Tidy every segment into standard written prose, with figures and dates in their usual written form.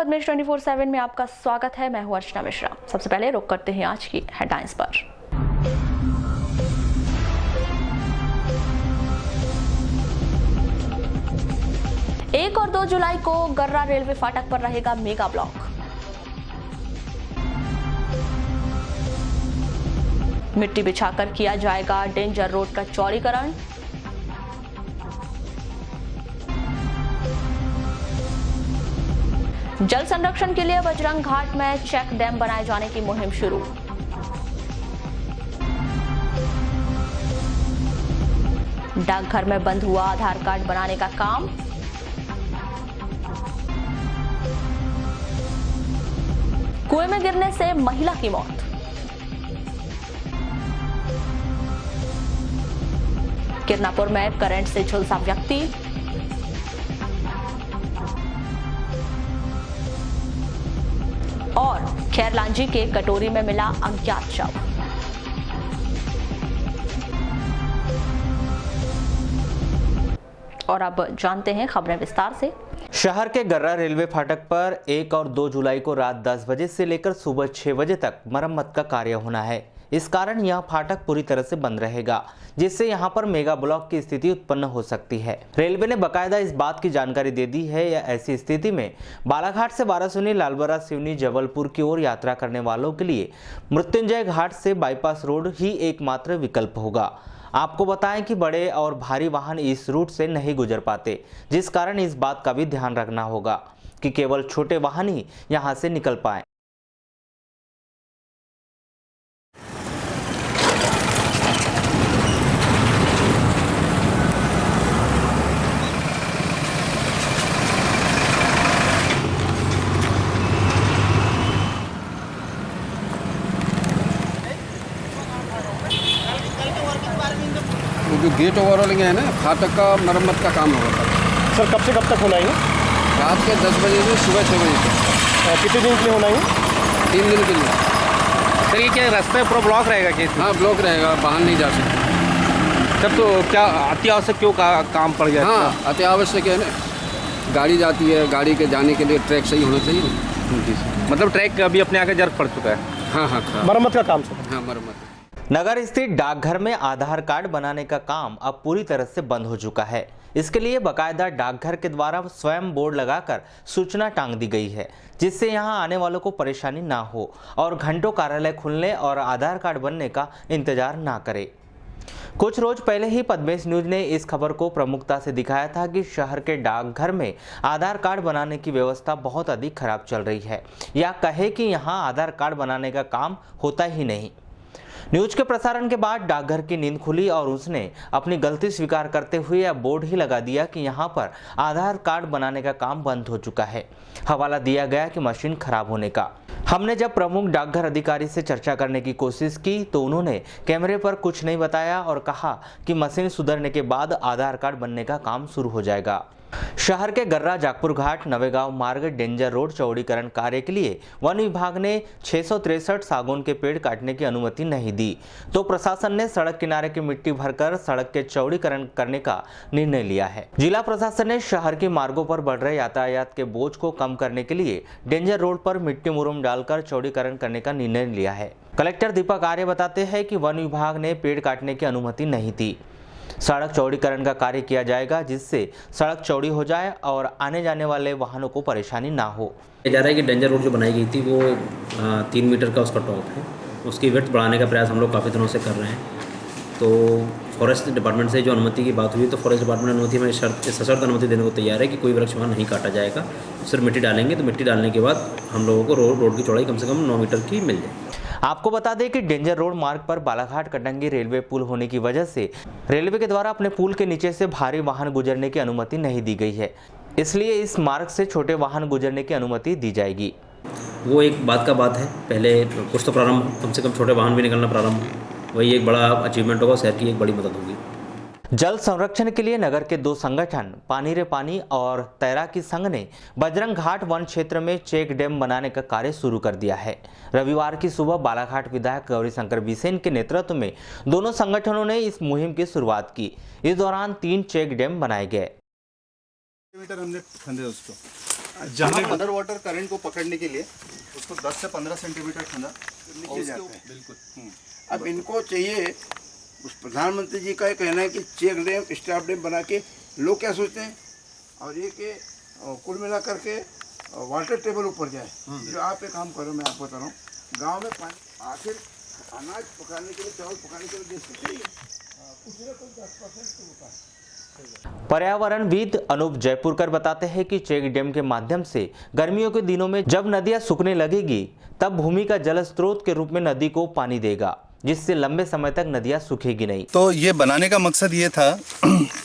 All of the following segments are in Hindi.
पद्मेश 24/7 में आपका स्वागत है। मैं हूं अर्चना मिश्रा। सबसे पहले रुक करते हैं आज की हेडलाइंस पर। 1 और 2 जुलाई को गर्रा रेलवे फाटक पर रहेगा मेगा ब्लॉक। मिट्टी बिछाकर किया जाएगा डेंजर रोड का चौड़ीकरण। जल संरक्षण के लिए बजरंग घाट में चेक डैम बनाए जाने की मुहिम शुरू। डाकघर में बंद हुआ आधार कार्ड बनाने का काम। कुएं में गिरने से महिला की मौत। किरनापुर में करंट से झुलसा व्यक्ति। और खैरलांजी के कटोरी में मिला अज्ञात शव। और अब जानते हैं खबरें विस्तार से। शहर के गर्रा रेलवे फाटक पर 1 और 2 जुलाई को रात 10 बजे से लेकर सुबह 6 बजे तक मरम्मत का कार्य होना है। इस कारण यह फाटक पूरी तरह से बंद रहेगा, जिससे यहां पर मेगा ब्लॉक की स्थिति उत्पन्न हो सकती है। रेलवे ने बकायदा इस बात की जानकारी दे दी है। या ऐसी स्थिति में बालाघाट से बारासूनी, लालबरा, सिवनी, जबलपुर की ओर यात्रा करने वालों के लिए मृत्युंजय घाट से बाईपास रोड ही एकमात्र विकल्प होगा। आपको बताएं कि बड़े और भारी वाहन इस रूट से नहीं गुजर पाते, जिस कारण इस बात का भी ध्यान रखना होगा कि केवल छोटे वाहन ही यहां से निकल पाएं। जो गेट ओवरऑलिंग है ना, फाटक का मरम्मत का काम होगा सर। कब से कब तक होना है? रात के 10 बजे से सुबह 6 बजे तक। कितने दिन के लिए होना है? 3 दिन के लिए। सर ये क्या रास्ते पूरा ब्लॉक रहेगा क्या? हाँ, ब्लॉक रहेगा, वाहन नहीं जा सकते। तब तो क्या अति आवश्यक क्यों काम पड़ गया? हाँ, अति आवश्यक है ना, गाड़ी जाती है, गाड़ी के जाने के लिए ट्रैक सही होना चाहिए ना। मतलब ट्रैक अभी अपने आगे जर्क पड़ चुका है। हाँ, मरम्मत का काम सर। हाँ, मरम्मत। नगर स्थित डाकघर में आधार कार्ड बनाने का काम अब पूरी तरह से बंद हो चुका है। इसके लिए बकायदा डाकघर के द्वारा स्वयं बोर्ड लगाकर सूचना टांग दी गई है, जिससे यहां आने वालों को परेशानी ना हो और घंटों कार्यालय खुलने और आधार कार्ड बनने का इंतजार ना करें। कुछ रोज पहले ही पद्मेश न्यूज ने इस खबर को प्रमुखता से दिखाया था कि शहर के डाकघर में आधार कार्ड बनाने की व्यवस्था बहुत अधिक खराब चल रही है, या कहे कि यहां आधार कार्ड बनाने का काम होता ही नहीं। न्यूज के प्रसारण के बाद डाकघर की नींद खुली और उसने अपनी गलती स्वीकार करते हुए यह बोर्ड ही लगा दिया कि यहां पर आधार कार्ड बनाने का काम बंद हो चुका है। हवाला दिया गया कि मशीन खराब होने का। हमने जब प्रमुख डाकघर अधिकारी से चर्चा करने की कोशिश की तो उन्होंने कैमरे पर कुछ नहीं बताया और कहा कि मशीन सुधरने के बाद आधार कार्ड बनने का काम शुरू हो जाएगा। शहर के गर्रा जागपुर घाट नवेगांव मार्ग डेंजर रोड चौड़ीकरण कार्य के लिए वन विभाग ने 663 सागौन के पेड़ काटने की अनुमति नहीं दी, तो प्रशासन ने सड़क किनारे की मिट्टी भरकर सड़क के चौड़ीकरण करने का निर्णय लिया है। जिला प्रशासन ने शहर के मार्गों पर बढ़ रहे यातायात के बोझ को कम करने के लिए डेंजर रोड पर मिट्टी मुरम डालकर चौड़ीकरण करने का निर्णय लिया है। कलेक्टर दीपक आर्य बताते हैं कि वन विभाग ने पेड़ काटने की अनुमति नहीं दी। सड़क चौड़ीकरण का कार्य किया जाएगा, जिससे सड़क चौड़ी हो जाए और आने जाने वाले वाहनों को परेशानी ना हो। जा रहा है कि डेंजर रोड जो बनाई गई थी वो 3 मीटर का उसका टॉप है। उसकी विड्थ बढ़ाने का प्रयास हम लोग काफ़ी दिनों से कर रहे हैं। तो फॉरेस्ट डिपार्टमेंट से जो अनुमति की बात हुई तो फॉरेस्ट डिपार्टमेंट अनुमति में सशर्त अनुमति देने को तैयार है कि कोई वृक्ष वहाँ नहीं काटा जाएगा, सिर्फ मिट्टी डालेंगे। तो मिट्टी डालने के बाद हम लोगों को रोड की चौड़ाई कम से कम 9 मीटर की मिल जाएगी। आपको बता दें कि डेंजर रोड मार्ग पर बालाघाट कटंगी रेलवे पुल होने की वजह से रेलवे के द्वारा अपने पुल के नीचे से भारी वाहन गुजरने की अनुमति नहीं दी गई है, इसलिए इस मार्ग से छोटे वाहन गुजरने की अनुमति दी जाएगी। वो एक बात है, पहले कुछ तो प्रारंभ, कम से कम छोटे वाहन भी निकलना प्रारंभ, वही एक बड़ा अचीवमेंट होगा, शहर की एक बड़ी मदद होगी। जल संरक्षण के लिए नगर के 2 संगठन पानी रे पानी और तैराकी संघ ने बजरंग घाट वन क्षेत्र में चेक डैम बनाने का कार्य शुरू कर दिया है। रविवार की सुबह बालाघाट विधायक गौरीशंकर बिसेन के नेतृत्व में दोनों संगठनों ने इस मुहिम की शुरुआत की। इस दौरान 3 चेक डैम बनाए गए। हमने खंदे उसको जहाँ अंडर वाटर करंट को पकड़ने के लिए उसको 10 से 15 सेंटीमीटर खंदा नीचे जाता है। बिल्कुल। अब इनको चाहिए, उस प्रधानमंत्री जी का ये कहना है कि चेक डैम, स्टाफ डैम बना के लोग क्या सोचते हैं, और ये कि कुल मिला करके वाटर टेबल ऊपर जाए। जो आप एक काम करो, मैं आपको बता रहा हूँ, गाँव में पानी आखिर अनाज पकाने के लिए, चावल पकाने के लिए दे सकते हैं, कुछ ना कुछ 10% तो होता है। पर्यावरणविद अनूप जयपुरकर बताते हैं कि चेक डैम के माध्यम से गर्मियों के दिनों में जब नदियां सूखने लगेगी तब भूमि का जल स्रोत के रूप में नदी को पानी देगा, जिससे लंबे समय तक नदियां सूखेगी नहीं। तो ये बनाने का मकसद ये था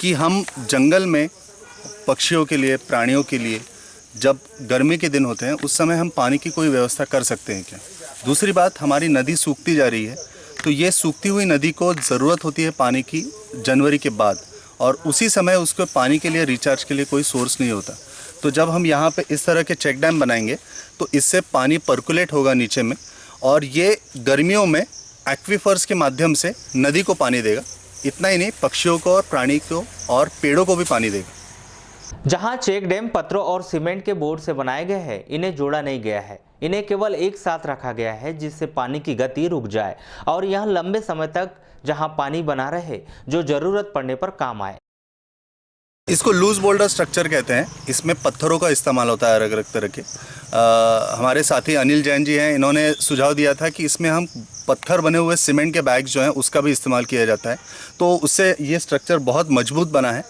कि हम जंगल में पक्षियों के लिए, प्राणियों के लिए जब गर्मी के दिन होते हैं उस समय हम पानी की कोई व्यवस्था कर सकते हैं क्या। दूसरी बात, हमारी नदी सूखती जा रही है, तो ये सूखती हुई नदी को ज़रूरत होती है पानी की जनवरी के बाद, और उसी समय उसको पानी के लिए, रिचार्ज के लिए कोई सोर्स नहीं होता। तो जब हम यहाँ पे इस तरह के चेक डैम बनाएंगे तो इससे पानी पर्कुलेट होगा नीचे में, और ये गर्मियों में एक्वीफर्स के माध्यम से नदी को पानी देगा। इतना ही नहीं, पक्षियों को और प्राणी को और पेड़ों को भी पानी देगा। जहां चेक डैम पत्थरों और सीमेंट के बोर्ड से बनाए गए हैं, इन्हें जोड़ा नहीं गया है, इन्हें केवल एक साथ रखा गया है जिससे पानी की गति रुक जाए और यह लंबे समय तक जहां पानी बना रहे, जो जरूरत पड़ने पर काम आए। इसको लूज बोल्डर स्ट्रक्चर कहते हैं। इसमें पत्थरों का इस्तेमाल होता है अलग अलग तरह के। हमारे साथी अनिल जैन जी हैं, इन्होंने सुझाव दिया था कि इसमें हम पत्थर बने हुए सीमेंट के बैग्स जो हैं उसका भी इस्तेमाल किया जाता है, तो उससे ये स्ट्रक्चर बहुत मजबूत बना है।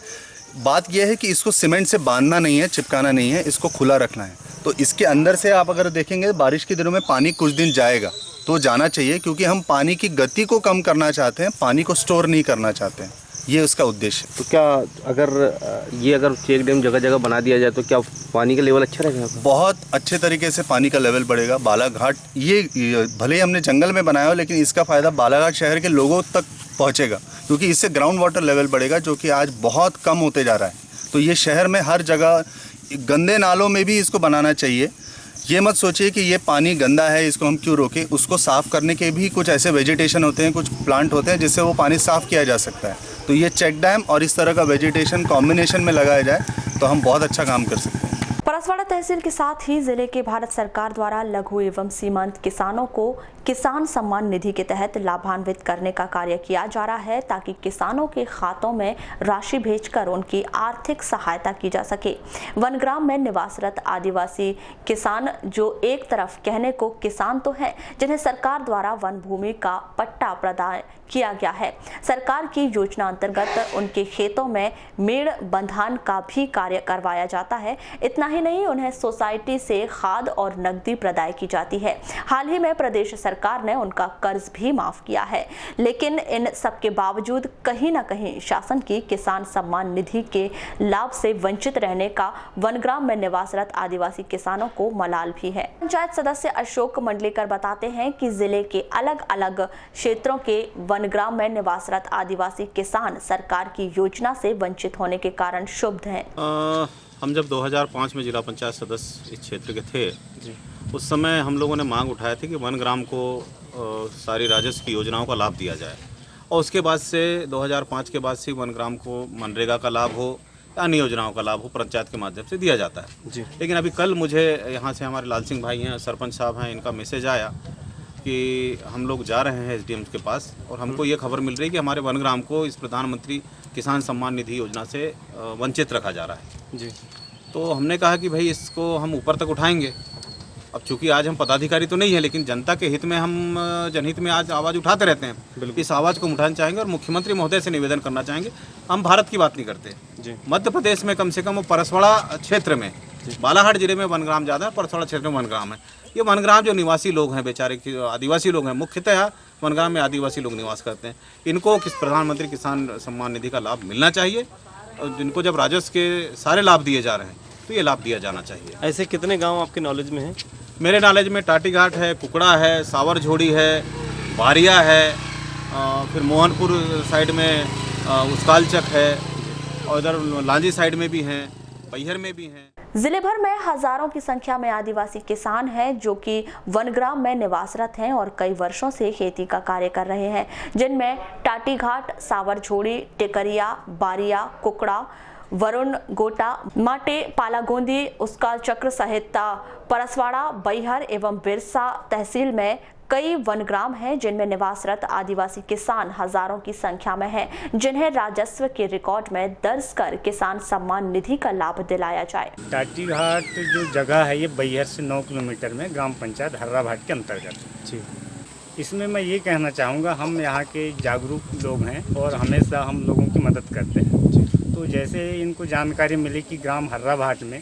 बात यह है कि इसको सीमेंट से बांधना नहीं है, चिपकाना नहीं है, इसको खुला रखना है। तो इसके अंदर से आप अगर देखेंगे बारिश के दिनों में पानी कुछ दिन जाएगा, तो जाना चाहिए, क्योंकि हम पानी की गति को कम करना चाहते हैं, पानी को स्टोर नहीं करना चाहते हैं। ये उसका उद्देश्य है। तो क्या अगर चेक डैम जगह जगह बना दिया जाए तो क्या पानी का लेवल अच्छा रहेगा? बहुत अच्छे तरीके से पानी का लेवल बढ़ेगा। बालाघाट, ये भले ही हमने जंगल में बनाया हो, लेकिन इसका फ़ायदा बालाघाट शहर के लोगों तक पहुंचेगा, क्योंकि इससे ग्राउंड वाटर लेवल बढ़ेगा, जो कि आज बहुत कम होते जा रहा है। तो ये शहर में हर जगह, गंदे नालों में भी इसको बनाना चाहिए। ये मत सोचिए कि ये पानी गंदा है, इसको हम क्यों रोकें। उसको साफ़ करने के भी कुछ ऐसे वेजिटेशन होते हैं, कुछ प्लांट होते हैं जिससे वो पानी साफ़ किया जा सकता है। तो ये चेक डैम और इस तरह का वेजिटेशन कॉम्बिनेशन में लगाया जाए तो हम बहुत अच्छा काम कर सकते हैं। परसवाड़ा तहसील के साथ ही जिले के भारत सरकार द्वारा लघु एवं सीमांत किसानों को किसान सम्मान निधि के तहत लाभान्वित करने का कार्य किया जा रहा है, ताकि किसानों के खातों में राशि भेजकर उनकी आर्थिक सहायता की जा सके। वनग्राम में निवासरत आदिवासी किसान, जो एक तरफ कहने को किसान तो हैं, जिन्हें सरकार द्वारा वन भूमि का पट्टा प्रदान किया गया है। सरकार की योजना अंतर्गत उनके खेतों में मेड़ बंधान का भी कार्य करवाया जाता है। इतना ही नहीं, उन्हें सोसाइटी से खाद और नकदी प्रदान की जाती है। हाल ही में प्रदेश सरकार ने उनका कर्ज भी माफ किया है, लेकिन इन सब के बावजूद कहीं न कहीं शासन की किसान सम्मान निधि के लाभ से वंचित रहने का वनग्राम में निवासरत आदिवासी किसानों को मलाल भी है। पंचायत सदस्य अशोक मंडलेकर बताते हैं कि जिले के अलग अलग क्षेत्रों के वनग्राम में निवासरत आदिवासी किसान सरकार की योजना से वंचित होने के कारण क्षुब्ध हैं। हम जब 2005 में जिला पंचायत सदस्य इस क्षेत्र के थे, उस समय हम लोगों ने मांग उठाए थे कि वनग्राम को सारी राजस्व की योजनाओं का लाभ दिया जाए, और उसके बाद से 2005 के बाद से वनग्राम को मनरेगा का लाभ हो, अन्य योजनाओं का लाभ हो, पंचायत के माध्यम से दिया जाता है जी। लेकिन अभी कल मुझे यहाँ से हमारे लाल सिंह भाई हैं, सरपंच साहब हैं, इनका मैसेज आया कि हम लोग जा रहे हैं एसडीएम के पास, और हमको ये खबर मिल रही है कि हमारे वनग्राम को इस प्रधानमंत्री किसान सम्मान निधि योजना से वंचित रखा जा रहा है जी। तो हमने कहा कि भाई इसको हम ऊपर तक उठाएंगे। अब चूंकि आज हम पदाधिकारी तो नहीं है, लेकिन जनता के हित में, हम जनहित में आज आवाज़ उठाते रहते हैं। इस आवाज़ को उठाना चाहेंगे और मुख्यमंत्री महोदय से निवेदन करना चाहेंगे। हम भारत की बात नहीं करते जी। मध्य प्रदेश में कम से कम परसवाड़ा क्षेत्र में, बालाघाट जिले में वनग्राम ज़्यादा है, परसवाड़ा क्षेत्र में वनग्राम है। ये वनग्राम जो निवासी लोग हैं, बेचारे आदिवासी लोग हैं, मुख्यतः वनग्राम में आदिवासी लोग निवास करते हैं, इनको किस प्रधानमंत्री किसान सम्मान निधि का लाभ मिलना चाहिए, और जिनको जब राजस्व के सारे लाभ दिए जा रहे हैं तो ये लाभ दिया जाना चाहिए। ऐसे कितने गांव आपके नॉलेज में हैं? मेरे नॉलेज में टाटीघाट है, कुकड़ा है, सावर झोड़ी है, बारिया है, फिर मोहनपुर साइड में उसकालचक है, और इधर लांजी साइड में भी हैं, पैहर में भी हैं। जिले भर में हजारों की संख्या में आदिवासी किसान हैं, जो कि वनग्राम में निवासरत हैं और कई वर्षों से खेती का कार्य कर रहे हैं, जिनमें टाटीघाट, सावर झोड़ी, टेकरिया, बारिया, कुकड़ा, वरुण गोटा, माटे, पालागोंदी, उसका चक्र सहित परसवाड़ा, बैहर एवं बिरसा तहसील में कई वनग्राम हैं जिनमें निवासरत आदिवासी किसान हजारों की संख्या में हैं, जिन्हें राजस्व के रिकॉर्ड में दर्ज कर किसान सम्मान निधि का लाभ दिलाया जाए। टाटी घाट जो जगह है ये बैहर से 9 किलोमीटर में ग्राम पंचायत हर्राभाट के अंतर्गत। जी, इसमें मैं ये कहना चाहूँगा, हम यहाँ के जागरूक लोग हैं और हमेशा हम लोगों की मदद करते हैं। तो जैसे इनको जानकारी मिली कि ग्राम हर्राभाट में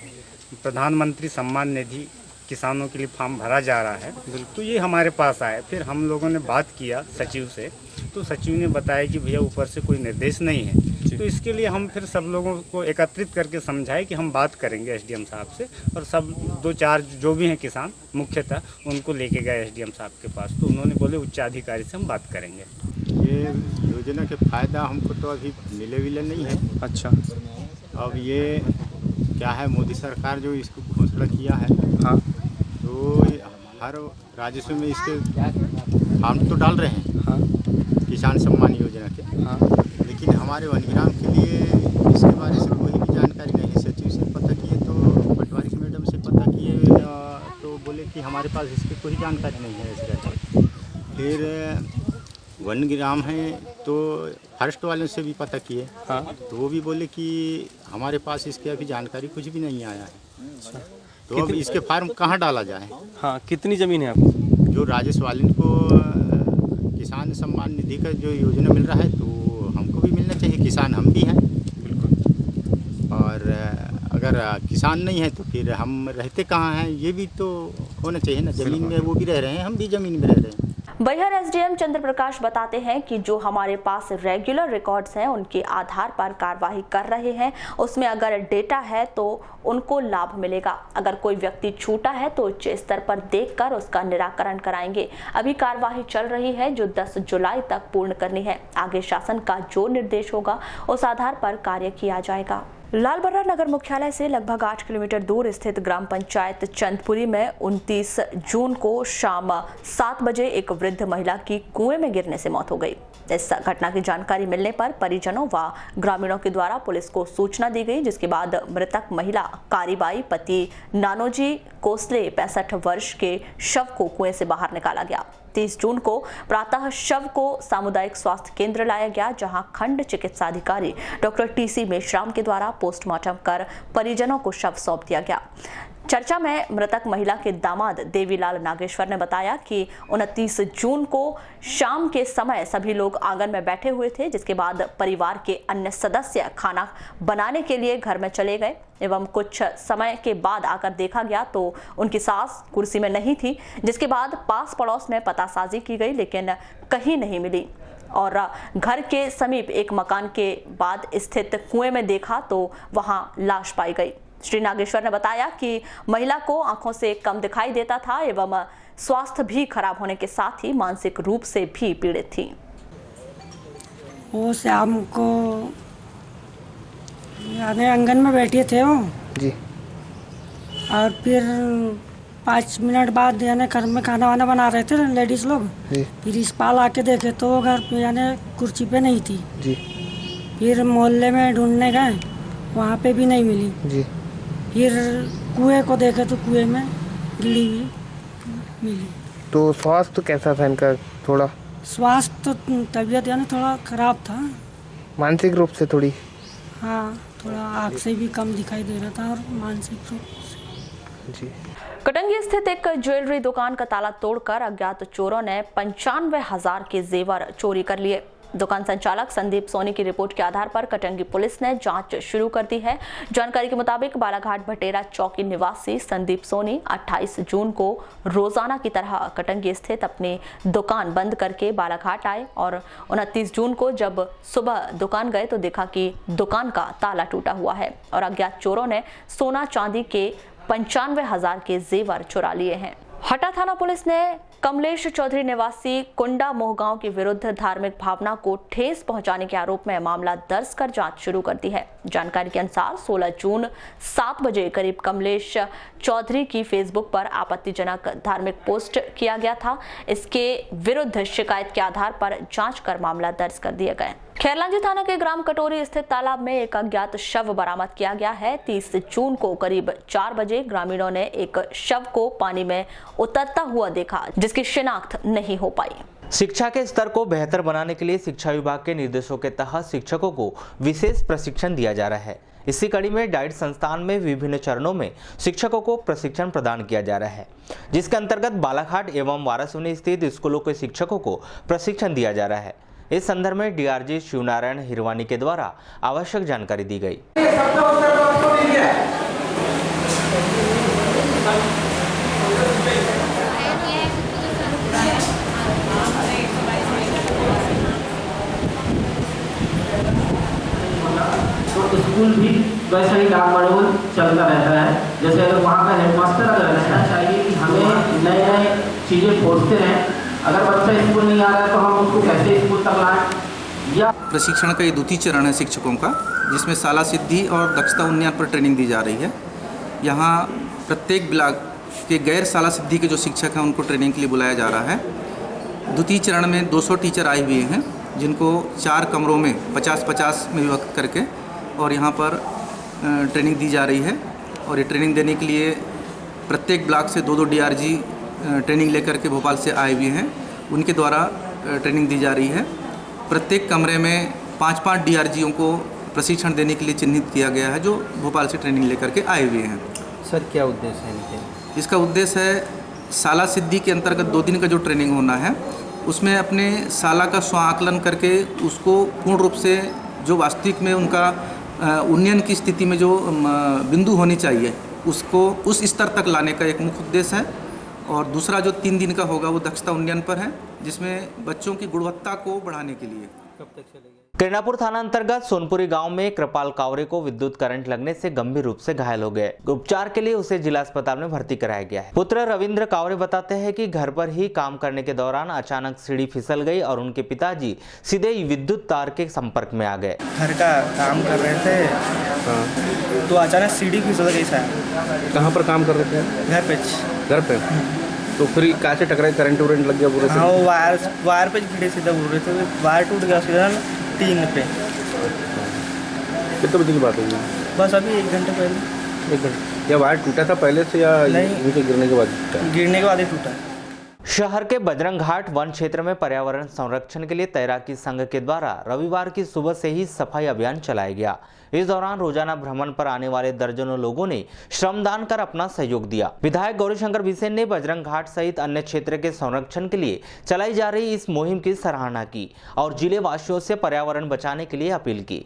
प्रधानमंत्री सम्मान निधि किसानों के लिए फॉर्म भरा जा रहा है, तो ये हमारे पास आए। फिर हम लोगों ने बात किया सचिव से, तो सचिव ने बताया कि भैया ऊपर से कोई निर्देश नहीं है। तो इसके लिए हम फिर सब लोगों को एकत्रित करके समझाए कि हम बात करेंगे एसडीएम साहब से, और सब 2-4 जो भी हैं किसान मुख्यतः उनको लेके गए एसडीएम साहब के पास। तो उन्होंने बोले उच्चाधिकारी से हम बात करेंगे। ये योजना के फ़ायदा हमको तो अभी मिले नहीं है। अच्छा, अब ये क्या है, मोदी सरकार जो इसको घोषणा किया है, हाँ, तो हर राजस्व में इसके फॉर्म तो डाल रहे हैं, हाँ, किसान सम्मान योजना के, हाँ, लेकिन हमारे वनग्राम के लिए इसके बारे से कोई भी जानकारी नहीं। सचिव से पता किए तो पटवारी की मैडम से पता किए तो बोले कि हमारे पास इसकी कोई जानकारी नहीं है ऐसे रहता। फिर वनग्राम है तो फॉरेस्ट वालों से भी पता किए, हाँ, तो वो भी बोले कि हमारे पास इसकी अभी जानकारी कुछ भी नहीं आया है। अच्छा, तो अब इसके फार्म कहाँ डाला जाए? हाँ, कितनी ज़मीन है आपको? जो राजस्व वाले को किसान सम्मान निधि का जो योजना मिल रहा है, तो हमको भी मिलना चाहिए, किसान हम भी हैं। बिल्कुल। और अगर किसान नहीं है तो फिर हम रहते कहाँ हैं, ये भी तो होना चाहिए ना। ज़मीन में वो भी रह रहे हैं, हम भी ज़मीन में रह रहे हैं। बैहर एसडीएम चंद्र प्रकाश बताते हैं कि जो हमारे पास रेगुलर रिकॉर्ड्स हैं उनके आधार पर कार्यवाही कर रहे हैं, उसमें अगर डेटा है तो उनको लाभ मिलेगा। अगर कोई व्यक्ति छूटा है तो उच्च स्तर पर देखकर उसका निराकरण कराएंगे। अभी कार्यवाही चल रही है जो 10 जुलाई तक पूर्ण करनी है। आगे शासन का जो निर्देश होगा उस आधार पर कार्य किया जाएगा। लालबर्रा नगर मुख्यालय से लगभग 8 किलोमीटर दूर स्थित ग्राम पंचायत चंदपुरी में 29 जून को शाम 7 बजे एक वृद्ध महिला की कुएं में गिरने से मौत हो गई। इस घटना की जानकारी मिलने पर परिजनों व ग्रामीणों के द्वारा पुलिस को सूचना दी गई, जिसके बाद मृतक महिला कारीबाई पति नानोजी कोसले 65 वर्ष के शव को कुएं से बाहर निकाला गया। 30 जून को प्रातः शव को सामुदायिक स्वास्थ्य केंद्र लाया गया, जहां खंड चिकित्साधिकारी डॉक्टर टीसी मेश्राम के द्वारा पोस्टमार्टम कर परिजनों को शव सौंप दिया गया। चर्चा में मृतक महिला के दामाद देवीलाल नागेश्वर ने बताया कि 29 जून को शाम के समय सभी लोग आंगन में बैठे हुए थे, जिसके बाद परिवार के अन्य सदस्य खाना बनाने के लिए घर में चले गए एवं कुछ समय के बाद आकर देखा गया तो उनकी सास कुर्सी में नहीं थी, जिसके बाद पास पड़ोस में पतासाजी की गई लेकिन कहीं नहीं मिली और घर के समीप एक मकान के बाद स्थित कुएं में देखा तो वहां लाश पाई गई। श्री नागेश्वर ने बताया कि महिला को आंखों से कम दिखाई देता था एवं स्वास्थ्य भी खराब होने के साथ ही मानसिक रूप से भी पीड़ित थी। वो शाम को यानी आंगन में बैठे थे वो जी, और फिर 5 मिनट बाद यानी घर में खाना वाना बना रहे थे लेडीज लोग जी। फिर इस पाल आके देखे तो वो घर पे यानी कुर्सी पे नहीं थी जी। फिर मोहल्ले में ढूंढने गए, वहाँ पे भी नहीं मिली जी। फिर कुएं को देखे तो कुएं में गिरी हुई मिली। तो स्वास्थ्य कैसा था इनका? थोड़ा स्वास्थ्य तो तबीयत यानी थोड़ा खराब था, मानसिक रूप से थोड़ी, हाँ थोड़ा आँख से भी कम दिखाई दे रहा था और मानसिक रूप से जी। कटंगी स्थित एक ज्वेलरी दुकान का ताला तोड़कर अज्ञात चोरों ने 95,000 के जेवर चोरी कर लिए। दुकान संचालक संदीप सोनी की रिपोर्ट के आधार पर कटंगी पुलिस ने जांच शुरू कर दी है। जानकारी के मुताबिक बालाघाट भटेरा चौकी निवासी संदीप सोनी 28 जून को रोजाना की तरह कटंगी स्थित अपनी दुकान बंद करके बालाघाट आए और 29 जून को जब सुबह दुकान गए तो देखा कि दुकान का ताला टूटा हुआ है और अज्ञात चोरों ने सोना चांदी के 95,000 के जेवर चुरा लिए हैं। हटा थाना पुलिस ने कमलेश चौधरी निवासी कुंडा मोहगांव के विरुद्ध धार्मिक भावना को ठेस पहुंचाने के आरोप में मामला दर्ज कर जांच शुरू कर दी है। जानकारी के अनुसार 16 जून 7 बजे करीब कमलेश चौधरी की फेसबुक पर आपत्तिजनक धार्मिक पोस्ट किया गया था। इसके विरुद्ध शिकायत के आधार पर जांच कर मामला दर्ज कर दिया गया। खैरलांजी थाना के ग्राम कटोरी स्थित तालाब में एक अज्ञात शव बरामद किया गया है। 30 जून को करीब 4 बजे ग्रामीणों ने एक शव को पानी में उतरता हुआ देखा, जिसकी शिनाख्त नहीं हो पाई। शिक्षा के स्तर को बेहतर बनाने के लिए शिक्षा विभाग के निर्देशों के तहत शिक्षकों को विशेष प्रशिक्षण दिया जा रहा है। इसी कड़ी में डाइट संस्थान में विभिन्न चरणों में शिक्षकों को प्रशिक्षण प्रदान किया जा रहा है, जिसके अंतर्गत बालाघाट एवं वारासुनी स्थित स्कूलों के शिक्षकों को प्रशिक्षण दिया जा रहा है। इस संदर्भ में डीआरजी शिवनारायण हिरवानी के द्वारा आवश्यक जानकारी दी गई। तो स्कूल भी वैसा ही काम मनोबल चलता रहता है। जैसे अगर वहाँ का हेडमास्टर अगर रहना चाहिए कि हमें नए नए चीज़ें खोजते रहें। अगर बच्चा स्कूल नहीं आ रहा है तो हम उसको कैसे स्कूल तक लाएं। या प्रशिक्षण का ये द्वितीय चरण है शिक्षकों का, जिसमें शाला सिद्धि और दक्षता उन्नयन पर ट्रेनिंग दी जा रही है। यहाँ प्रत्येक ब्लॉक के गैर शाला सिद्धि के जो शिक्षक हैं उनको ट्रेनिंग के लिए बुलाया जा रहा है। द्वितीय चरण में 200 टीचर आए हुए हैं, जिनको 4 कमरों में 50-50 में विभक्त करके और यहाँ पर ट्रेनिंग दी जा रही है। और ये ट्रेनिंग देने के लिए प्रत्येक ब्लॉक से 2-2 डीआरजी ट्रेनिंग लेकर के भोपाल से आए हुए हैं, उनके द्वारा ट्रेनिंग दी जा रही है। प्रत्येक कमरे में 5-5 डीआरजीओं को प्रशिक्षण देने के लिए चिन्हित किया गया है, जो भोपाल से ट्रेनिंग लेकर के आए हुए हैं। सर क्या उद्देश्य है इनके? इसका उद्देश्य है शाला सिद्धि के अंतर्गत 2 दिन का जो ट्रेनिंग होना है, उसमें अपने शाला का स्व आकलन करके उसको पूर्ण रूप से जो वास्तविक में उनका उन्नयन की स्थिति में जो बिंदु होनी चाहिए, उसको उस स्तर तक लाने का एक मुख्य उद्देश्य है। और दूसरा जो 3 दिन का होगा वो दक्षता उन्नयन पर है, जिसमें बच्चों की गुणवत्ता को बढ़ाने के लिए। कब तक चलेगा? किरणापुर थाना अंतर्गत सोनपुरी गांव में कृपाल कावरे को विद्युत करंट लगने से गंभीर रूप से घायल हो गए। उपचार के लिए उसे जिला अस्पताल में भर्ती कराया गया है। पुत्र रविंद्र कावरे बताते हैं कि घर पर ही काम करने के दौरान अचानक सीढ़ी फिसल गई और उनके पिताजी सीधे विद्युत तार के संपर्क में आ गए। घर का काम कर रहे थे तो अचानक सीढ़ी फिसल गई सर। कहाँ पर काम कर रहे थे? घर पे। तो फिर कैसे टकराए? करंट वरेंट लग गया पूरे? हाँ, वो वायर पे गिरे सीधा बोल रहे थे, वायर टूट गया सीधा 3 पे। कितने बजे की बात होगी? बस अभी 1 घंटे पहले। 1 घंटे? या वायर टूटा था पहले से या नीचे गिरने के बाद टूटा? गिरने के बाद ही टूटा। शहर के बजरंग घाट वन क्षेत्र में पर्यावरण संरक्षण के लिए तैराकी संघ के द्वारा रविवार की सुबह से ही सफाई अभियान चलाया गया। इस दौरान रोजाना भ्रमण पर आने वाले दर्जनों लोगों ने श्रमदान कर अपना सहयोग दिया। विधायक गौरीशंकर बिसेन ने बजरंग घाट सहित अन्य क्षेत्र के संरक्षण के लिए चलाई जा रही इस मुहिम की सराहना की और जिले वासियों से पर्यावरण बचाने के लिए अपील की।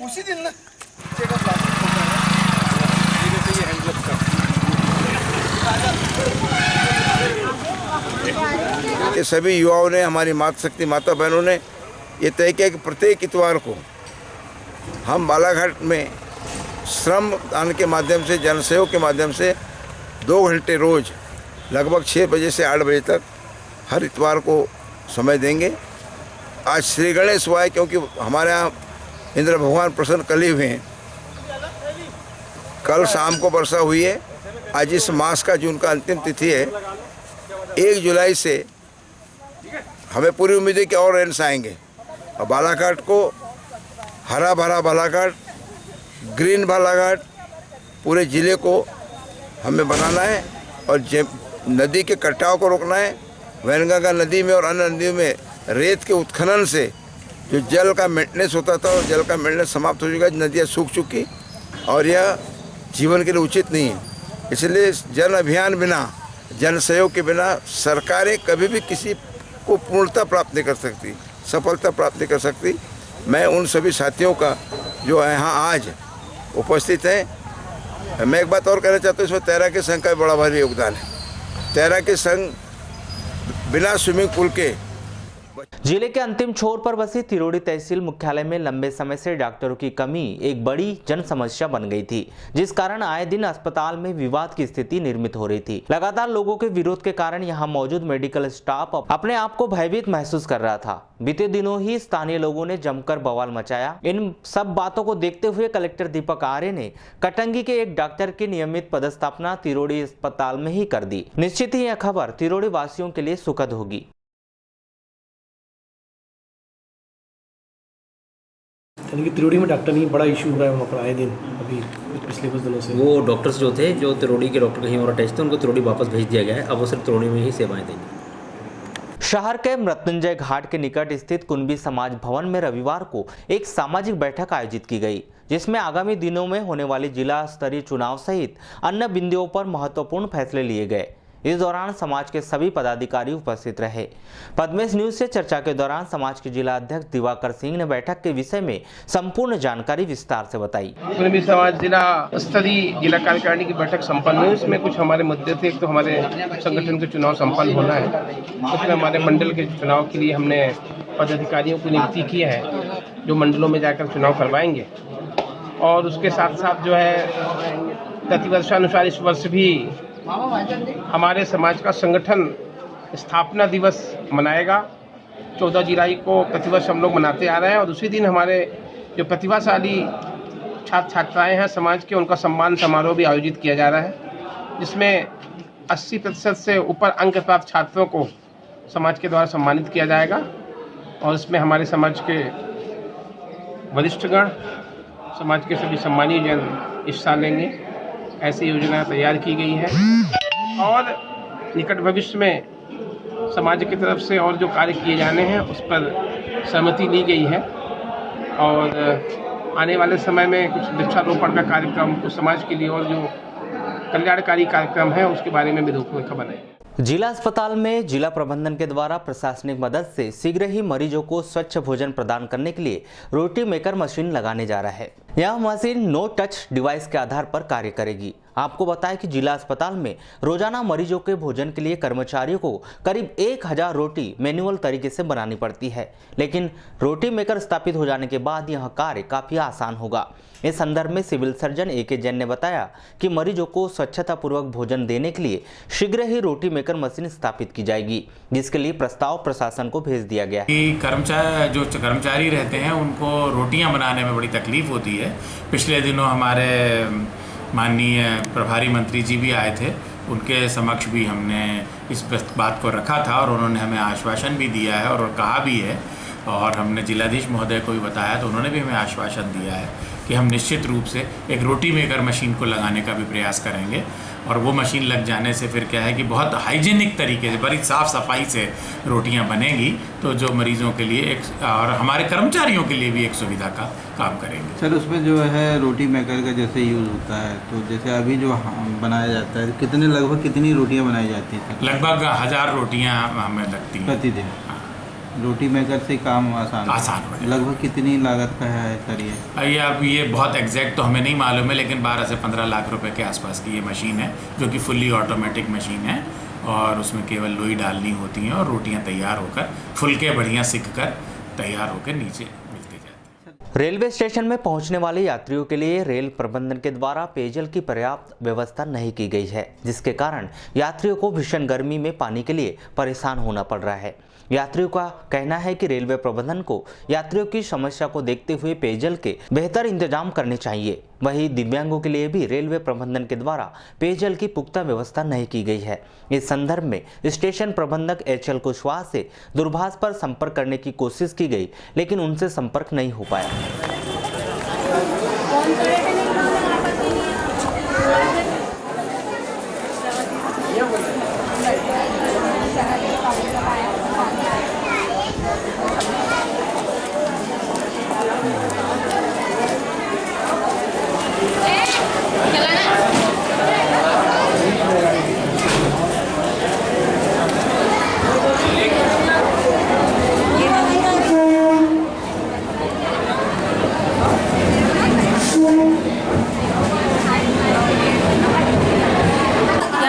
उसी दिन ना ये सभी युवाओं ने, हमारी मातृशक्ति माता बहनों ने ये तय किया कि प्रत्येक इतवार को हम बालाघाट में श्रम दान के माध्यम से, जनसहयोग के माध्यम से 2 घंटे रोज लगभग 6 बजे से 8 बजे तक हर इतवार को समय देंगे। आज श्री गणेश हुआ है, क्योंकि हमारे यहाँ इंद्र भगवान प्रसन्न कल ही हुए हैं। कल शाम को वर्षा हुई है। आज इस मास का जून का अंतिम तिथि है। 1 जुलाई से हमें पूरी उम्मीद है कि और रेंस आएंगे और बालाघाट को हरा भरा बालाघाट, ग्रीन बालाघाट पूरे ज़िले को हमें बनाना है और नदी के कटाव को रोकना है। वैनगंगा नदी में और अन्य नदियों में रेत के उत्खनन से जो जल का मेंटेनेंस होता था और जल का मेंटेनेंस समाप्त हो चुका है। नदियाँ सूख चुकी और यह जीवन के लिए उचित नहीं है। इसलिए जन अभियान बिना, जन सहयोग के बिना सरकारें कभी भी किसी को पूर्णता प्राप्त नहीं कर सकती, सफलता प्राप्त नहीं कर सकती। मैं उन सभी साथियों का जो यहाँ आज उपस्थित हैं, मैं एक बात और कहना चाहता हूँ, इसमें तैराकी संघ का बड़ा भारी योगदान है। तैराकी संघ बिना स्विमिंग पूल के जिले के अंतिम छोर पर बसी तिरोड़ी तहसील मुख्यालय में लंबे समय से डॉक्टरों की कमी एक बड़ी जन समस्या बन गई थी, जिस कारण आए दिन अस्पताल में विवाद की स्थिति निर्मित हो रही थी। लगातार लोगों के विरोध के कारण यहां मौजूद मेडिकल स्टाफ अपने आप को भयभीत महसूस कर रहा था। बीते दिनों ही स्थानीय लोगों ने जमकर बवाल मचाया। इन सब बातों को देखते हुए कलेक्टर दीपक आर्य ने कटंगी के एक डॉक्टर की नियमित पदस्थापना तिरोड़ी अस्पताल में ही कर दी। निश्चित ही यह खबर तिरोड़ी वासियों के लिए सुखद होगी। यानी कि तिरोड़ी में डॉक्टर नहीं, बड़ा इशू हो रहा है वहाँ पर आए दिन अभी पिछले कुछ दिनों से। वो डॉक्टर्स जो थे, जो तिरोड़ी के डॉक्टर कहीं और अटैच थे, उनको तिरोड़ी वापस भेज दिया गया है। अब वो सिर्फ तिरोड़ी में ही सेवाएं देंगे। शहर के मृत्युंजय घाट के निकट स्थित कुंभी समाज भवन में रविवार को एक सामाजिक बैठक आयोजित की गई, जिसमें आगामी दिनों में होने वाले जिला स्तरीय चुनाव सहित अन्य बिंदुओं पर महत्वपूर्ण फैसले लिए गए। इस दौरान समाज के सभी पदाधिकारी उपस्थित रहे। पद्मेश न्यूज से चर्चा के दौरान समाज के जिला अध्यक्ष दिवाकर सिंह ने बैठक के विषय में संपूर्ण जानकारी विस्तार से बताई। कुंभी समाज जिला स्तरीय जिला कार्यकारिणी की बैठक संपन्न हुई। इसमें कुछ हमारे मुद्दे थे। एक तो हमारे संगठन के चुनाव संपन्न होना है, उसमें हमारे मंडल के चुनाव के लिए हमने पदाधिकारियों को नियुक्ति की है, जो मंडलों में जाकर चुनाव करवाएंगे। और उसके साथ साथ जो है प्रतिवर्षानुसार इस वर्ष भी हमारे समाज का संगठन स्थापना दिवस मनाएगा। 14 जुलाई को प्रतिवर्ष हम लोग मनाते आ रहे हैं और उसी दिन हमारे जो प्रतिभाशाली छात्र छात्राएं हैं समाज के, उनका सम्मान समारोह भी आयोजित किया जा रहा है, जिसमें 80% से ऊपर अंक प्राप्त छात्रों को समाज के द्वारा सम्मानित किया जाएगा। और इसमें हमारे समाज के वरिष्ठगण, समाज के सभी सम्मानीय जन हिस्सा लेंगे। ऐसी योजना तैयार की गई है और निकट भविष्य में समाज की तरफ से और जो कार्य किए जाने हैं उस पर सहमति ली गई है। और आने वाले समय में कुछ वृक्षारोपण का कार्यक्रम, कुछ समाज के लिए और जो कल्याणकारी कार्यक्रम है उसके बारे में भी रूपरेखा बनाएंगे। जिला अस्पताल में जिला प्रबंधन के द्वारा प्रशासनिक मदद से शीघ्र ही मरीजों को स्वच्छ भोजन प्रदान करने के लिए रोटी मेकर मशीन लगाने जा रहा है। यह मशीन नो टच डिवाइस के आधार पर कार्य करेगी। आपको बताएं कि जिला अस्पताल में रोजाना मरीजों के भोजन के लिए कर्मचारियों को करीब 1000 रोटी मैनुअल तरीके से बनानी पड़ती है, लेकिन रोटी मेकर स्थापित हो जाने के बाद यह कार्य काफी आसान होगा। इस संदर्भ में सिविल सर्जन AK जैन ने बताया कि मरीजों को स्वच्छता पूर्वक भोजन देने के लिए शीघ्र ही रोटी मेकर मशीन स्थापित की जाएगी, जिसके लिए प्रस्ताव प्रशासन को भेज दिया गया है। कर्मचारी रहते हैं उनको रोटियां बनाने में बड़ी तकलीफ होती है। पिछले दिनों हमारे माननीय प्रभारी मंत्री जी भी आए थे, उनके समक्ष भी हमने इस बात को रखा था और उन्होंने हमें आश्वासन भी दिया है और कहा भी है। और हमने जिलाधीश महोदय को भी बताया तो उन्होंने भी हमें आश्वासन दिया है कि हम निश्चित रूप से एक रोटी मेकर मशीन को लगाने का भी प्रयास करेंगे। और वो मशीन लग जाने से फिर क्या है कि बहुत हाइजीनिक तरीके से, बड़ी साफ़ सफाई से रोटियां बनेंगी, तो जो मरीजों के लिए एक और हमारे कर्मचारियों के लिए भी एक सुविधा का काम करेंगे। सर, उसमें जो है रोटी मेकर का जैसे यूज़ होता है, तो जैसे अभी जो बनाया जाता है लगभग कितनी रोटियाँ बनाई जाती हैं? लगभग 1000 रोटियाँ हमें लगती हैं प्रतिदिन। रोटी मेकर से काम आसान हो जाए। लगभग कितनी लागत का है सर ये? अब ये बहुत एग्जैक्ट तो हमें नहीं मालूम है, लेकिन 12 से 15 लाख रुपए के आसपास की ये मशीन है, जो कि फुल्ली ऑटोमेटिक मशीन है और उसमें केवल लोई डालनी होती हैं और रोटियां तैयार होकर फुलके बढ़िया सिक कर तैयार होकर नीचे मिलती जाती हैं। रेलवे स्टेशन में पहुंचने वाले यात्रियों के लिए रेल प्रबंधन के द्वारा पेयजल की पर्याप्त व्यवस्था नहीं की गई है, जिसके कारण यात्रियों को भीषण गर्मी में पानी के लिए परेशान होना पड़ रहा है। यात्रियों का कहना है कि रेलवे प्रबंधन को यात्रियों की समस्या को देखते हुए पेयजल के बेहतर इंतजाम करने चाहिए। वहीं दिव्यांगों के लिए भी रेलवे प्रबंधन के द्वारा पेयजल की पुख्ता व्यवस्था नहीं की गई है। इस संदर्भ में स्टेशन प्रबंधक HL कुशवाहा से दूरभाष पर संपर्क करने की कोशिश की गई, लेकिन उनसे संपर्क नहीं हो पाया।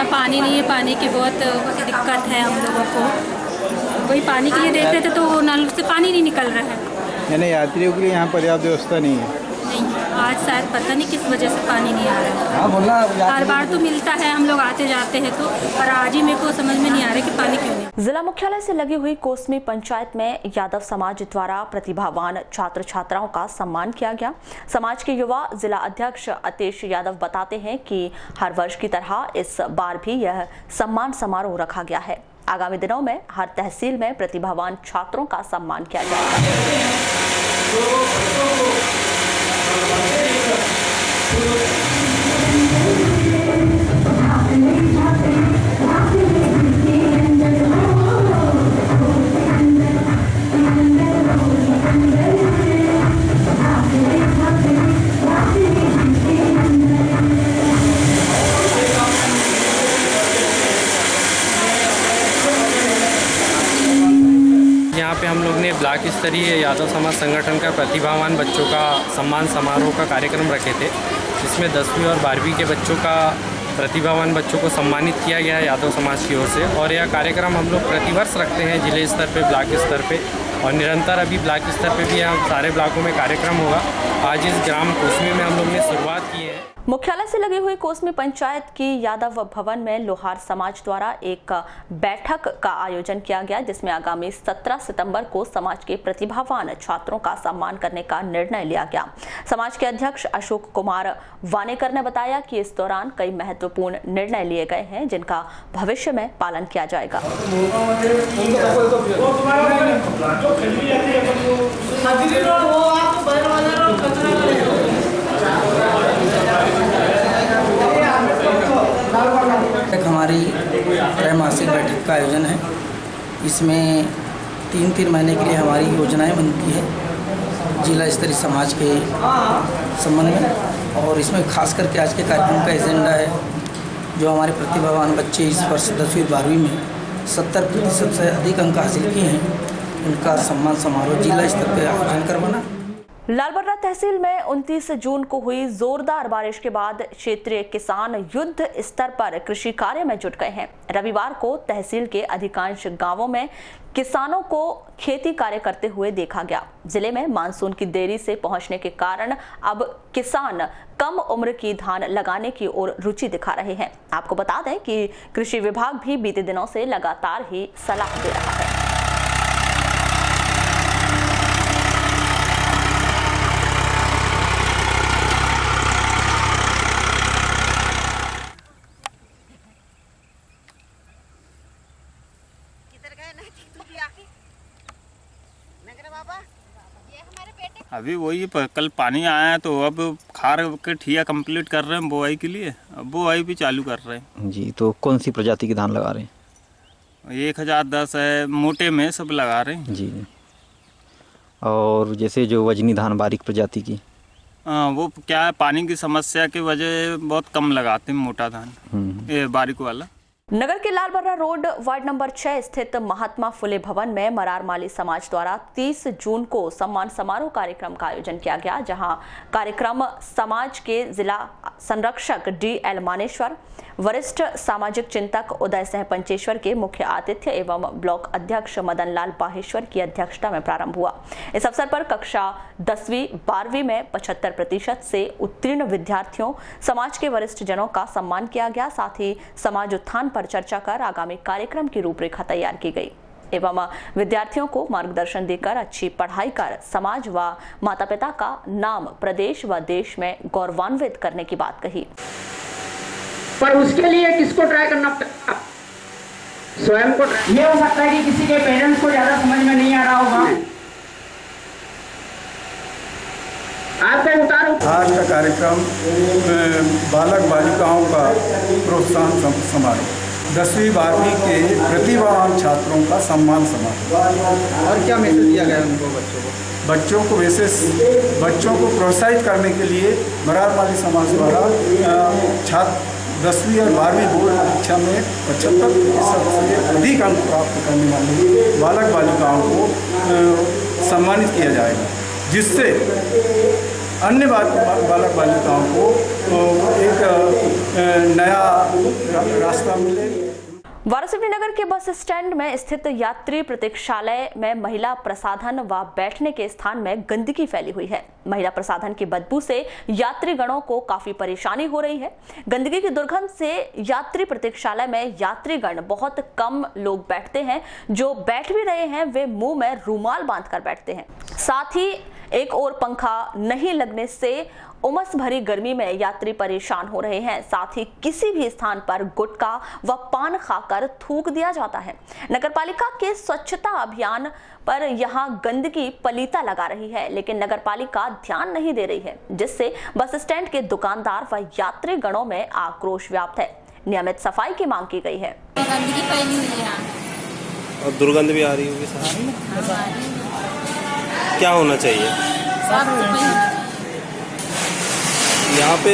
पानी नहीं है, पानी की बहुत दिक्कत है हम लोगों को। पानी के लिए देख रहे थे तो वो नल से पानी नहीं निकल रहा है। यानी यात्रियों के लिए यहाँ पर्याप्त व्यवस्था नहीं है। नहीं, आज शायद पता नहीं किस वजह से पानी नहीं आ रहा है। हर बार तो मिलता है, हम लोग आते जाते हैं तो, पर आज ही मेरे को समझ में नहीं आ रहा कि पानी क्यों नहीं। जिला मुख्यालय से लगी हुई कोसमी पंचायत में यादव समाज द्वारा प्रतिभावान छात्र छात्राओं का सम्मान किया गया। समाज के युवा जिला अध्यक्ष अतेश यादव बताते हैं कि हर वर्ष की तरह इस बार भी यह सम्मान समारोह रखा गया है। आगामी दिनों में हर तहसील में प्रतिभावान छात्रों का सम्मान किया जाएगा। यहाँ पे हम लोग ने ब्लॉक स्तरीय यादव समाज संगठन का प्रतिभावान बच्चों का सम्मान समारोह का कार्यक्रम रखे थे, जिसमें 10वीं और 12वीं के बच्चों का प्रतिभावान बच्चों को सम्मानित किया गया है यादव समाज की ओर से। और यह कार्यक्रम हम लोग प्रतिवर्ष रखते हैं जिले स्तर पे, ब्लॉक स्तर पे, और निरंतर अभी ब्लॉक स्तर पे भी यहाँ सारे ब्लॉकों में कार्यक्रम होगा। आज इस ग्राम कोसमी में हम लोग ने शुरुआत की है। मुख्यालय से लगी हुई कोसमी पंचायत की यादव भवन में लोहार समाज द्वारा एक बैठक का आयोजन किया गया, जिसमें आगामी 17 सितंबर को समाज के प्रतिभावान छात्रों का सम्मान करने का निर्णय लिया गया। समाज के अध्यक्ष अशोक कुमार वानेकर ने बताया कि इस दौरान कई महत्वपूर्ण निर्णय लिए गए हैं, जिनका भविष्य में पालन किया जाएगा। हमारी त्रैमासिक बैठक का आयोजन है। इसमें 3-3 महीने के लिए हमारी योजनाएं बनती है जिला स्तरीय समाज के संबंध में, और इसमें खास करके आज के कार्यक्रम का एजेंडा है जो हमारे प्रतिभावान बच्चे इस वर्ष 10वीं और 12वीं में 70% से अधिक अंक हासिल किए हैं, उनका सम्मान समारोह जिला स्तर पर आयोजन करवाना। लालबर्रा तहसील में 29 जून को हुई जोरदार बारिश के बाद क्षेत्रीय किसान युद्ध स्तर पर कृषि कार्य में जुट गए हैं। रविवार को तहसील के अधिकांश गांवों में किसानों को खेती कार्य करते हुए देखा गया। जिले में मानसून की देरी से पहुंचने के कारण अब किसान कम उम्र की धान लगाने की ओर रुचि दिखा रहे हैं। आपको बता दें कि कृषि विभाग भी बीते दिनों से लगातार ही सलाह दे रहा है। अभी वही कल पानी आया है तो अब खार के ठिया कंप्लीट कर रहे हैं बुआई के लिए, अब बुआई भी चालू कर रहे हैं। जी, तो कौन सी प्रजाति की धान लगा रहे हैं? 1010 है, मोटे में सब लगा रहे हैं। जी, और जैसे जो वजनी धान बारीक प्रजाति की, वो क्या है, पानी की समस्या की वजह बहुत कम लगाते हैं मोटा धान, ये बारीक वाला। नगर के लालबर्रा रोड वार्ड नंबर 6 स्थित महात्मा फुले भवन में मरार माली समाज द्वारा 30 जून को सम्मान समारोह कार्यक्रम का आयोजन किया गया, जहां कार्यक्रम समाज के जिला संरक्षक DL मानेश्वर, वरिष्ठ सामाजिक चिंतक उदय सिंह पंचेश्वर के मुख्य आतिथ्य एवं ब्लॉक अध्यक्ष मदन लाल बाहेश्वर की अध्यक्षता में प्रारंभ हुआ। इस अवसर पर कक्षा 10वीं 12वीं में 75% से उत्तीर्ण विद्यार्थियों, समाज के वरिष्ठ जनों का सम्मान किया गया। साथ ही समाज उत्थान पर चर्चा कर आगामी कार्यक्रम की रूपरेखा तैयार की गई एवं विद्यार्थियों को मार्गदर्शन देकर अच्छी पढ़ाई कर समाज व माता पिता का नाम प्रदेश व देश में गौरवान्वित करने की बात कही। पर उसके लिए किसको ट्राई करना पड़ता? स्वयं को। ये हो सकता है कि किसी के पेरेंट्स को ज्यादा समझ में नहीं आ रहा होगा। आज का कार्यक्रम बालक बालिकाओं का प्रोत्साहन समारोह, 10वीं 12वीं के प्रतिभावान छात्रों का सम्मान समारोह। और क्या मैसेज दिया गया उनको? बच्चों को विशेष बच्चों को प्रोत्साहित करने के लिए मरार माली समाज द्वारा छात्र 10वीं और 12वीं बोर्ड परीक्षा में 75% से अधिक अंक प्राप्त करने वाले बालक बालिकाओं को सम्मानित किया जाएगा, जिससे अन्य बालक बालिकाओं को एक नया रास्ता मिले। वारासिवनी नगर के बस स्टैंड में स्थित यात्री प्रतीक्षालय में महिला प्रसाधन व बैठने के स्थान में गंदगी फैली हुई है। महिला प्रसाधन की बदबू से यात्रीगणों को काफी परेशानी हो रही है। गंदगी की दुर्गंध से यात्री प्रतीक्षालय में यात्रीगण बहुत कम लोग बैठते हैं। जो बैठ भी रहे हैं वे मुंह में रूमाल बांधकर बैठते हैं। साथ ही एक और पंखा नहीं लगने से उमस भरी गर्मी में यात्री परेशान हो रहे हैं। साथ ही किसी भी स्थान पर गुटखा व पान खाकर थूक दिया जाता है। नगरपालिका के स्वच्छता अभियान पर यहां गंदगी पलीता लगा रही है, लेकिन नगरपालिका ध्यान नहीं दे रही है, जिससे बस स्टैंड के दुकानदार व यात्री गणों में आक्रोश व्याप्त है। नियमित सफाई की मांग की गई है। गंदगी फैली हुई है और दुर्गंध भी आ रही होगी सर। क्या होना चाहिए यहाँ पे?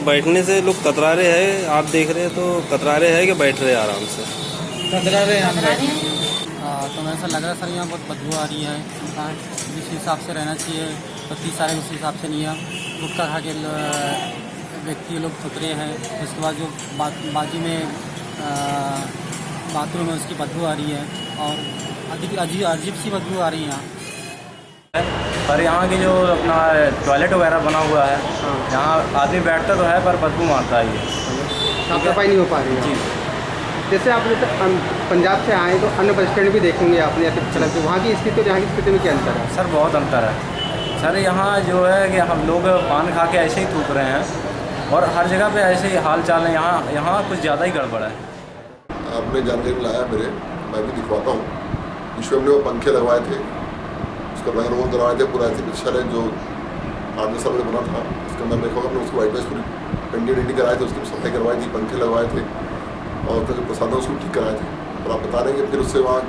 बैठने से लोग कतरा रहे हैं। आप देख रहे हैं तो कतरा रहे हैं कि बैठ रहे हैं आराम से? कतरा रहे हैं। तो ऐसा लग रहा है सर यहाँ बहुत बदबू आ रही है। जिस हिसाब से रहना चाहिए तो सारे उस हिसाब से नहीं है। गुटखा खा के व्यक्ति लोग थुक रहे हैं। उसके बाद जो बाजू में बाथरूम है उसकी बदबू आ रही है और अजीब सी बदबू आ रही है यहाँ। पर यहाँ की जो अपना टॉयलेट वगैरह बना हुआ है, यहाँ आदमी बैठता तो है पर बदबू मारता है। साफ सफाई नहीं हो पा रही है जी। जैसे आप पंजाब से आए तो अन्य बस स्टैंड भी देखेंगे आपने या फिर चला, तो वहाँ की स्थिति और यहाँ की स्थिति में क्या अंतर है? सर बहुत अंतर है सर। यहाँ जो है कि हम लोग पान खा के ऐसे ही थूक रहे हैं और हर जगह पे ऐसे ही हाल चाल है। यहाँ कुछ ज़्यादा ही गड़बड़ है। आपने जानकारी लाया मेरे, मैं भी दिखवाता हूँ। विश्व में वो पंखे लगवाए थे, उसका रंग रोगन करवाए थे। पूरा चिकित्सालय जो 8-10 साल में बना था, उसके अंदर देखा हमने उसको वाइट पूरी पेंटिंग कराए थे, उसकी सफाई करवाई थी, पंखे लगवाए थे और उसका जो प्रसाधन उसको ठीक कराए थे। और आप बता रहे हैं कि फिर उससे वहाँ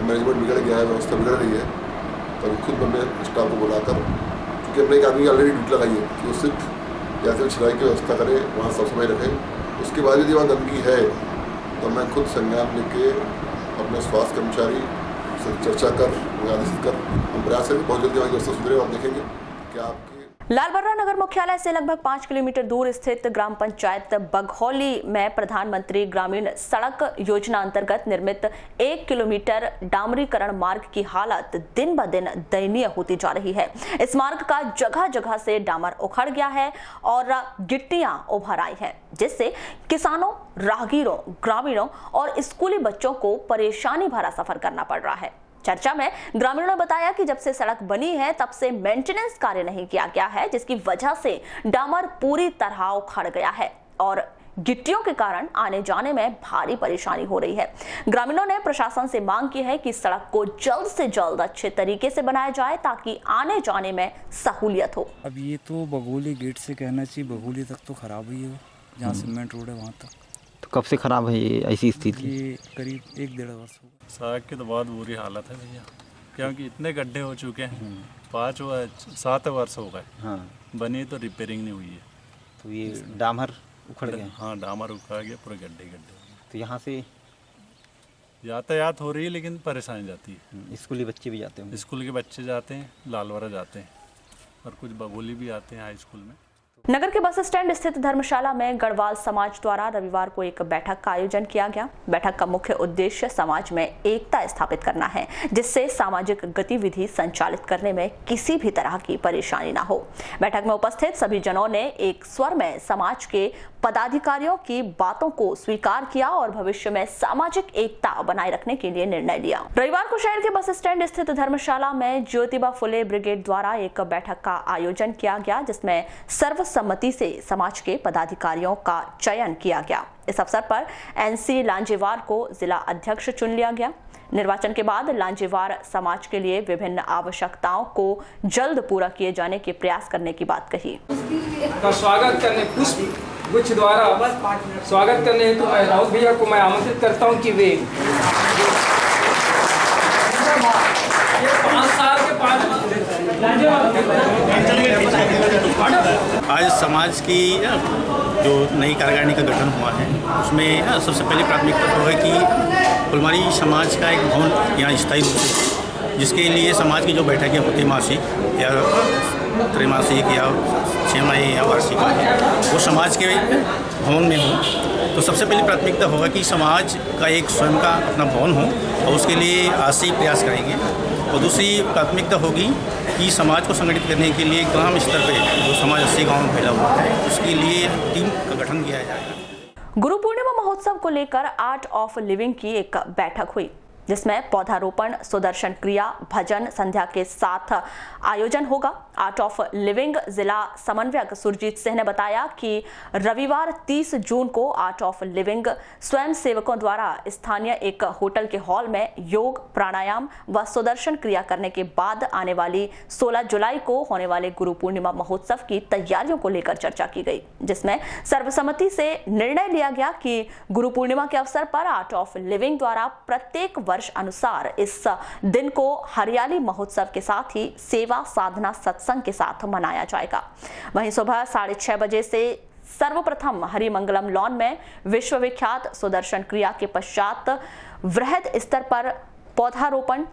मैनेजमेंट बिगड़ गया है, व्यवस्था बिगड़ रही है। तो खुद मैंने स्टाफ को बुलाकर, क्योंकि हमने एक आदमी ऑलरेडी ड्यूटी लगाई है कि वो सिर्फ या फिर छिड़ाई की व्यवस्था करे, वहाँ साफ सफाई रखे। उसके बाद यदि वहाँ गंदगी है तो मैं खुद संज्ञान लेके अपने स्वास्थ्य कर्मचारी से चर्चा कर आदेशित कर हम प्रयास करेंगे बहुत जल्दी वहाँ व्यवस्था सुधरे और देखेंगे कि आपकी। लालबर्रा नगर मुख्यालय से लगभग 5 किलोमीटर दूर स्थित ग्राम पंचायत बघौली में प्रधानमंत्री ग्रामीण सड़क योजना अंतर्गत निर्मित 1 किलोमीटर डामरीकरण मार्ग की हालत दिन ब दिन दयनीय होती जा रही है। इस मार्ग का जगह जगह से डामर उखड़ गया है और गिट्टियां उभर आई है, जिससे किसानों, राहगीरों, ग्रामीणों और स्कूली बच्चों को परेशानी भरा सफर करना पड़ रहा है। चर्चा में ग्रामीणों ने बताया कि जब से सड़क बनी है तब से मेंटेनेंस कार्य नहीं किया गया है, जिसकी वजह से डामर पूरी तरह उखड़ गया है और गिट्टियों के कारण आने जाने में भारी परेशानी हो रही है। ग्रामीणों ने प्रशासन से मांग की है कि सड़क को जल्द से जल्द अच्छे तरीके से बनाया जाए ताकि आने जाने में सहूलियत हो। अब ये तो बघौली गेट से कहना चाहिए, बघौली तक तो खराब ही है, जहाँ सीमेंट रोड है वहाँ तक। तो कब से खराब है ये ऐसी स्थिति? ये करीब 1-1.5 वर्ष हो गया। सड़क की तो बहुत बुरी हालत है भैया, क्योंकि इतने गड्ढे हो चुके हैं। 5-7 वर्ष हो गए। हाँ। बनी तो रिपेयरिंग नहीं हुई है। तो ये डामर उखड़ गया? हाँ, डामर उखड़ गया, पूरे गड्ढे। तो यहाँ से यातायात हो रही है लेकिन परेशानी जाती है। स्कूली बच्चे भी जाते हैं? स्कूल के बच्चे जाते हैं, लालबर्रा जाते हैं और कुछ बघौली भी आते हैं हाई स्कूल में। नगर के बस स्टैंड स्थित धर्मशाला में गढ़वाल समाज द्वारा रविवार को एक बैठक का आयोजन किया गया। बैठक का मुख्य उद्देश्य समाज में एकता स्थापित करना है, जिससे सामाजिक गतिविधि संचालित करने में किसी भी तरह की परेशानी न हो। बैठक में उपस्थित सभी जनों ने एक स्वर में समाज के पदाधिकारियों की बातों को स्वीकार किया और भविष्य में सामाजिक एकता बनाए रखने के लिए निर्णय लिया। रविवार को शहर के बस स्टैंड स्थित धर्मशाला में ज्योतिबा फुले ब्रिगेड द्वारा एक बैठक का आयोजन किया गया, जिसमें सर्वसम्मति से समाज के पदाधिकारियों का चयन किया गया। इस अवसर पर एनसी लांजेवार को जिला अध्यक्ष चुन लिया गया। निर्वाचन के बाद लांजेवार समाज के लिए विभिन्न आवश्यकताओं को जल्द पूरा किए जाने के प्रयास करने की बात कही। का स्वागत करने पुष्प गुच्छ द्वारा स्वागत करने हेतु मैं राउत भैया को मैं आमंत्रित करता हूं कि वे 5 साल के 5 आज समाज की जो नई कार्यकारिणी का गठन हुआ है उसमें सबसे पहले प्राथमिकता तो है कि फुलमारी समाज का एक भवन यहाँ स्थायी रूप से, जिसके लिए समाज की जो बैठकें होती मासिक या त्रैमासिक या 6 माही या वार्षिक, वो समाज के भवन में हो। तो सबसे पहली प्राथमिकता होगा कि समाज का एक स्वयं का अपना भवन हो और उसके लिए आज से ही प्रयास करेंगे। और दूसरी प्राथमिकता होगी कि समाज को संगठित करने के लिए ग्राम स्तर पे जो समाज 80 गाँव में फैला हुआ है उसके लिए टीम का गठन किया जाएगा। गुरु पूर्णिमा महोत्सव को लेकर आर्ट ऑफ लिविंग की एक बैठक हुई, जिसमें पौधारोपण, सुदर्शन क्रिया, भजन संध्या के साथ आयोजन होगा। आर्ट ऑफ लिविंग जिला समन्वयक सुरजीत सिंह ने बताया कि रविवार 30 जून को आर्ट ऑफ लिविंग स्वयं सेवकों द्वारा स्थानीय एक होटल के हॉल में योग, प्राणायाम व सुदर्शन क्रिया करने के बाद आने वाली 16 जुलाई को होने वाले गुरु पूर्णिमा महोत्सव की तैयारियों को लेकर चर्चा की गई, जिसमें सर्वसम्मति से निर्णय लिया गया कि गुरु पूर्णिमा के अवसर पर आर्ट ऑफ लिविंग द्वारा प्रत्येक वर्ष अनुसार इस दिन को हरियाली महोत्सव के साथ ही सेवा साधना सत्संग के साथ मनाया जाएगा। वहीं सुबह 6:30 बजे से सर्वप्रथम हरिमंगलम लॉन में विश्व विख्यात सुदर्शन क्रिया के पश्चात वृहद स्तर पर पौधारोपण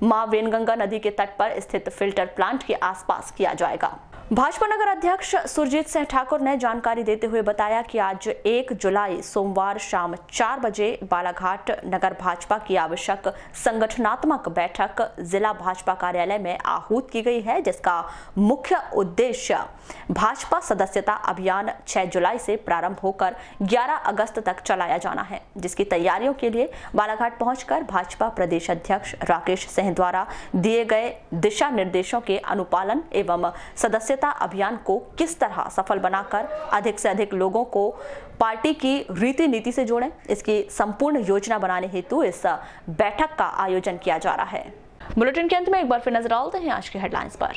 मां वेनगंगा नदी के तट पर स्थित फिल्टर प्लांट के आसपास किया जाएगा। भाजपा नगर अध्यक्ष सुरजीत सिंह ठाकुर ने जानकारी देते हुए बताया कि आज 1 जुलाई सोमवार शाम 4 बजे बालाघाट नगर भाजपा की आवश्यक संगठनात्मक बैठक जिला भाजपा कार्यालय में आहूत की गई है, जिसका मुख्य उद्देश्य भाजपा सदस्यता अभियान 6 जुलाई से प्रारंभ होकर 11 अगस्त तक चलाया जाना है, जिसकी तैयारियों के लिए बालाघाट पहुंचकर भाजपा प्रदेश अध्यक्ष राकेश सिंह द्वारा दिए गए दिशा निर्देशों के अनुपालन एवं सदस्यता अभियान को किस तरह सफल बनाकर अधिक से अधिक लोगों को पार्टी की रीति नीति से जोड़ें, इसकी संपूर्ण योजना बनाने हेतु इस बैठक का आयोजन किया जा रहा है। बुलेटिन के अंत में एक बार फिर नजर डालते हैं आज की हेडलाइंस पर।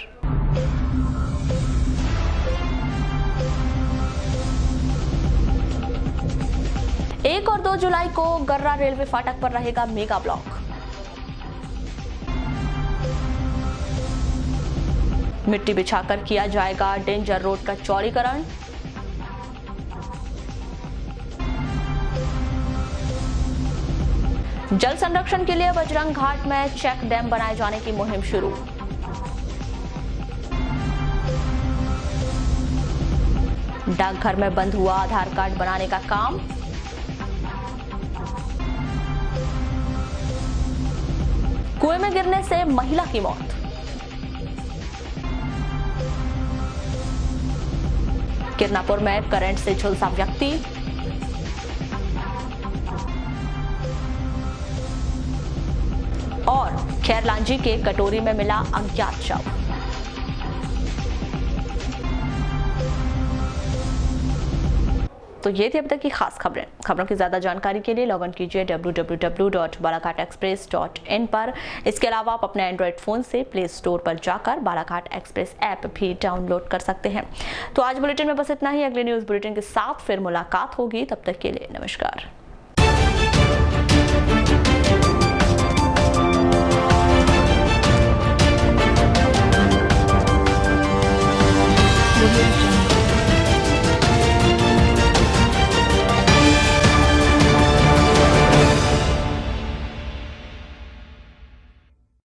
1 और 2 जुलाई को गर्रा रेलवे फाटक पर रहेगा मेगा ब्लॉक। मिट्टी बिछाकर किया जाएगा डेंजर रोड का चौड़ीकरण। जल संरक्षण के लिए बजरंग घाट में चेक डैम बनाए जाने की मुहिम शुरू। डाकघर में बंद हुआ आधार कार्ड बनाने का काम। कुएं में गिरने से महिला की मौत। किरनापुर में करंट से झुलसा व्यक्ति। और खैरलांजी के कटोरी में मिला अज्ञात शव। तो ये थी अब तक की खास खबरें। खबरों की ज्यादा जानकारी के लिए लॉग इन कीजिए www.balaghategxpress.in पर। इसके अलावा आप अपने एंड्रॉइड फोन से प्ले स्टोर पर जाकर बालाघाट एक्सप्रेस ऐप भी डाउनलोड कर सकते हैं। तो आज बुलेटिन में बस इतना ही। अगले न्यूज बुलेटिन के साथ फिर मुलाकात होगी, तब तक के लिए नमस्कार।